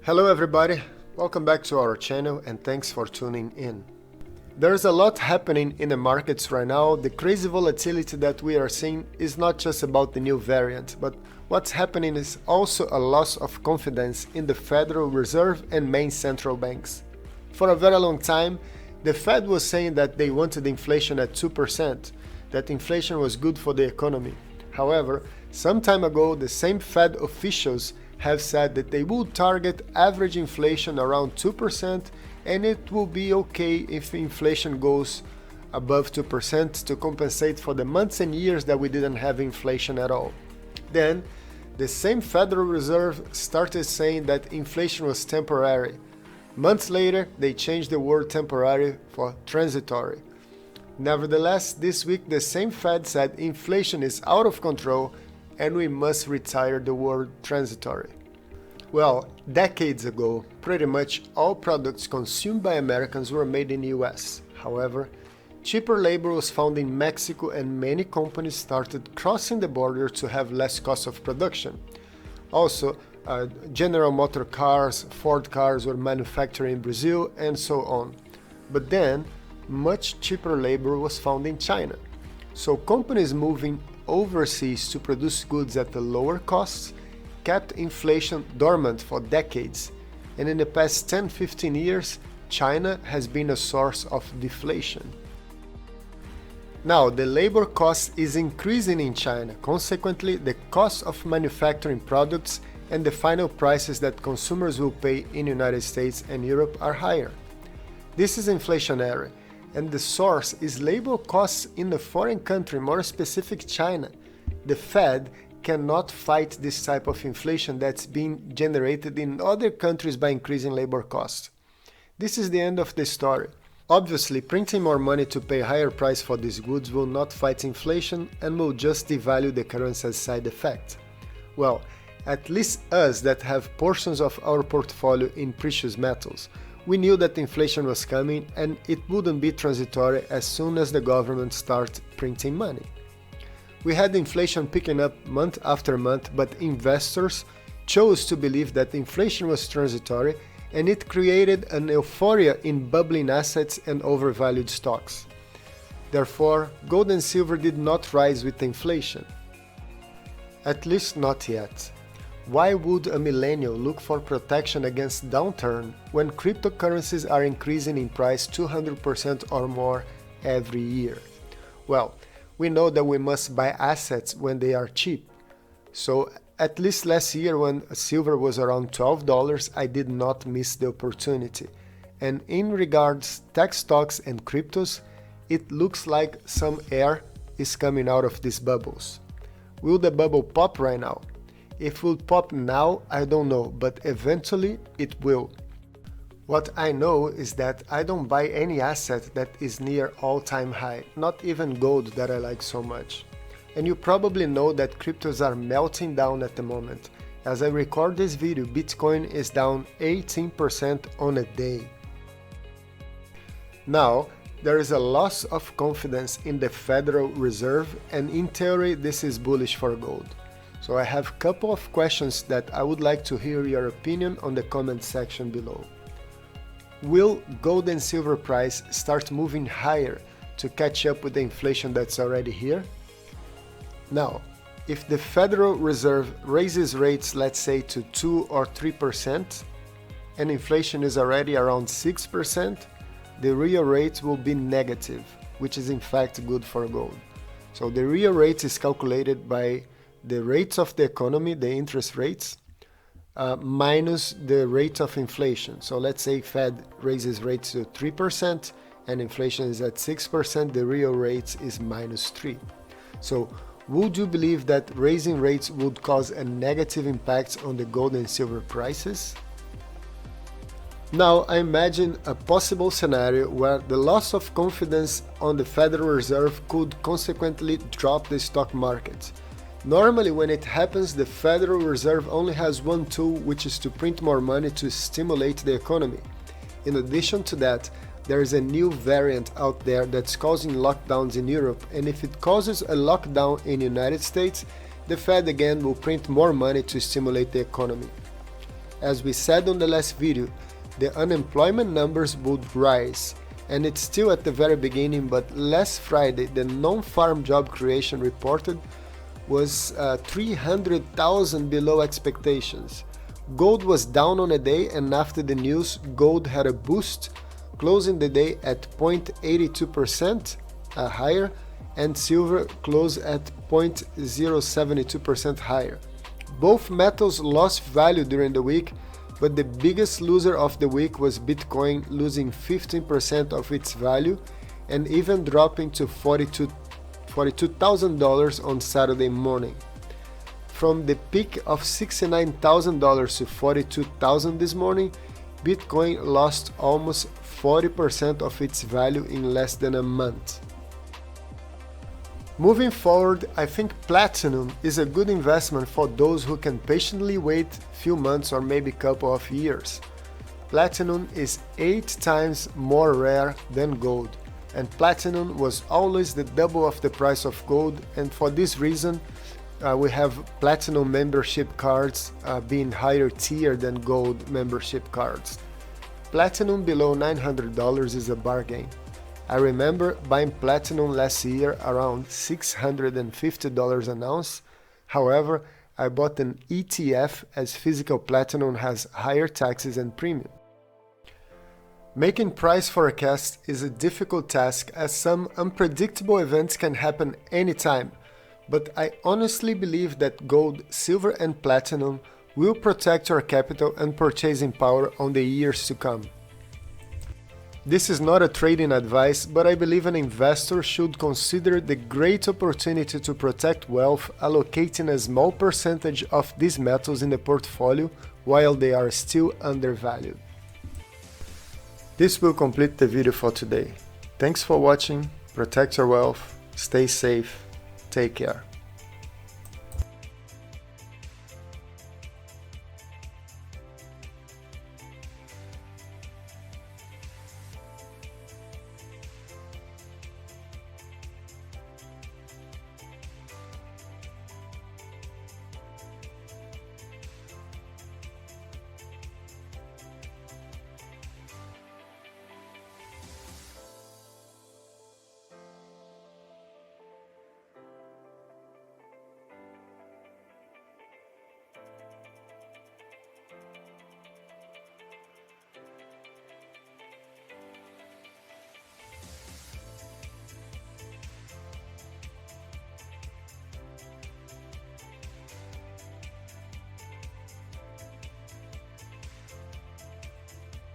Hello everybody, welcome back to our channel and thanks for tuning in. There's a lot happening in the markets right now. The crazy volatility that we are seeing is not just about the new variant, but what's happening is also a loss of confidence in the Federal Reserve and main central banks. For a very long time, the Fed was saying that they wanted inflation at 2%, that inflation was good for the economy. However, some time ago, the same Fed officials have said that they will target average inflation around 2% and it will be okay if inflation goes above 2% to compensate for the months and years that we didn't have inflation at all. Then, the same Federal Reserve started saying that inflation was temporary. Months later, they changed the word temporary for transitory. Nevertheless, this week the same Fed said inflation is out of control and we must retire the word transitory. Well, decades ago, pretty much all products consumed by Americans were made in the US. However, cheaper labor was found in Mexico and many companies started crossing the border to have less cost of production. Also, General Motor cars, Ford cars were manufactured in Brazil and so on. But then, much cheaper labor was found in China. So companies moving overseas to produce goods at the lower costs kept inflation dormant for decades, and in the past 10-15 years, China has been a source of deflation. Now, the labor cost is increasing in China. Consequently, the cost of manufacturing products and the final prices that consumers will pay in the United States and Europe are higher. This is inflationary, and the source is labor costs in the foreign country, more specific China. The Fed cannot fight this type of inflation that's being generated in other countries by increasing labor costs. This is the end of the story. Obviously, printing more money to pay higher price for these goods will not fight inflation and will just devalue the currency as side effect. Well, at least us that have portions of our portfolio in precious metals, we knew that inflation was coming and it wouldn't be transitory as soon as the government starts printing money. We had inflation picking up month after month, but investors chose to believe that inflation was transitory and it created an euphoria in bubbling assets and overvalued stocks. Therefore, gold and silver did not rise with inflation. At least not yet. Why would a millennial look for protection against downturn when cryptocurrencies are increasing in price 200% or more every year? Well, we know that we must buy assets when they are cheap. So at least last year when silver was around $12, I did not miss the opportunity. And in regards tech stocks and cryptos, it looks like some air is coming out of these bubbles. Will the bubble pop right now? If it will pop now, I don't know, but eventually it will. What I know is that I don't buy any asset that is near all-time high, not even gold that I like so much. And you probably know that cryptos are melting down at the moment. As I record this video, Bitcoin is down 18% on a day. Now, there is a loss of confidence in the Federal Reserve, and in theory this is bullish for gold. So I have a couple of questions that I would like to hear your opinion on the comment section below. Will gold and silver price start moving higher to catch up with the inflation that's already here? Now, if the Federal Reserve raises rates, let's say to 2 or 3%, and inflation is already around 6%, the real rate will be negative, which is in fact good for gold. So the real rate is calculated by the rates of the economy, the interest rates, minus the rate of inflation. So let's say Fed raises rates to 3% and inflation is at 6%, the real rate is -3. So would you believe that raising rates would cause a negative impact on the gold and silver prices? Now I imagine a possible scenario where the loss of confidence on the Federal Reserve could consequently drop the stock market. Normally when it happens, the Federal Reserve only has one tool, which is to print more money to stimulate the economy. In addition to that, there is a new variant out there that's causing lockdowns in Europe, and if it causes a lockdown in the United States, the Fed again will print more money to stimulate the economy. As we said on the last video, the unemployment numbers would rise, and it's still at the very beginning, but last Friday the non-farm job creation reported was 300,000 below expectations. Gold was down on a day, and after the news, gold had a boost, closing the day at 0.82% higher, and silver closed at 0.072% higher. Both metals lost value during the week, but the biggest loser of the week was Bitcoin, losing 15% of its value and even dropping to $42,000 on Saturday morning. From the peak of $69,000 to $42,000 this morning, Bitcoin lost almost 40% of its value in less than a month. Moving forward, I think platinum is a good investment for those who can patiently wait a few months or maybe a couple of years. Platinum is 8 times more rare than gold, and platinum was always the double of the price of gold, and for this reason we have platinum membership cards being higher tier than gold membership cards. Platinum below $900 is a bargain. I remember buying platinum last year around $650 an ounce. However, I bought an ETF as physical platinum has higher taxes and premium. Making price forecasts is a difficult task as some unpredictable events can happen anytime, but I honestly believe that gold, silver and platinum will protect your capital and purchasing power on the years to come. This is not a trading advice, but I believe an investor should consider the great opportunity to protect wealth allocating a small percentage of these metals in the portfolio while they are still undervalued. This will complete the video for today. Thanks for watching, protect your wealth, stay safe, take care.